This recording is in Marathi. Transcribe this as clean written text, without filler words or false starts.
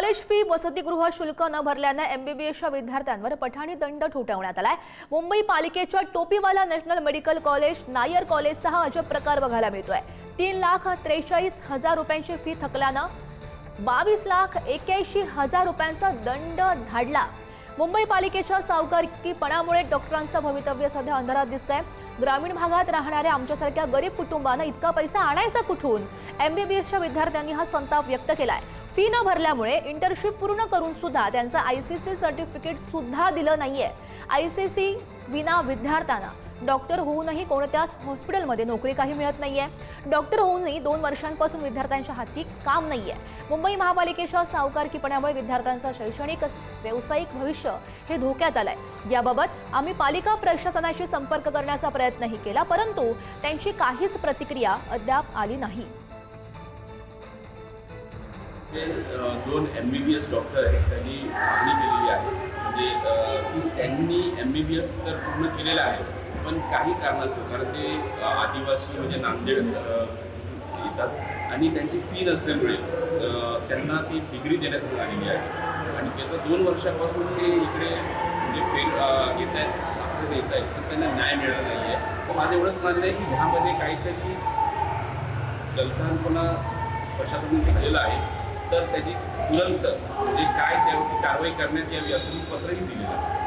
कॉलेज फी वसतिगृह शुल्क न भरल्याने एमबीबीएसच्या विद्यार्थ्यांवर पठाणी दंड ठोठावण्यात आलाय। मुंबई पालिकेच्या Topiwala national medical college Nair कॉलेजचा हा अजब प्रकार बघायला मिळतोय। 3,43,000 रुपयांची फी थकल्यानं 22,81,000 रुपयांचा दंड धाडला। मुंबई पालिकेच्या सावकारकीपणामुळे डॉक्टरांचं भवितव्य सध्या अंधारात दिसतंय। ग्रामीण भागात राहणाऱ्या आमच्यासारख्या गरीब कुटुंबांना इतका पैसा आणायचा कुठून? एमबीबीएसच्या विद्यार्थ्यांनी हा संताप व्यक्त केलाय। फी न भरल्यामुळे इंटर्नशिप पूर्ण करून सुद्धा त्यांचं आयसीसी सर्टिफिकेट सुद्धा दिलं नाहीये। आयसीसी विना विद्यार्थ्यांना डॉक्टर होऊनही कोणत्याच हॉस्पिटलमध्ये नोकरी काही मिळत नाहीये। डॉक्टर होऊनही 2 वर्षांपासून विद्यार्थ्यांच्या हाती काम नाहीये। मुंबई महापालिकेच्या सावकारकीपणामुळे विद्यार्थ्यांचं शैक्षणिक व्यावसायिक भविष्य हे धोक्यात आलंय। याबाबत आम्ही पालिका प्रशासनाशी संपर्क करण्याचा प्रयत्नही केला, परंतु त्यांची काहीच प्रतिक्रिया अद्याप आली नाही। 2 MBBS डॉक्टर आहेत, त्यांनी मागणी केलेली आहे। म्हणजे त्यांनी MBBS तर पूर्ण केलेलं आहे, पण काही कारणास्तव कारण ते आदिवासी म्हणजे नांदेड येतात आणि त्यांची फी नसल्यामुळे त्यांना ती डिग्री देण्यात आलेली आहे आणि गेल्या 2 वर्षापासून ते इकडे म्हणजे येत आहेत पण त्यांना न्याय मिळाला नाही आहे। तर माझं एवढंच मानणं आहे की ह्यामध्ये काहीतरी गलथानपणा प्रशासनाने झालेला आहे, तर त्याची तुरंत म्हणजे काय त्यावरती कारवाई करण्यात यावी असं मी पत्रही दिलेलं आहे।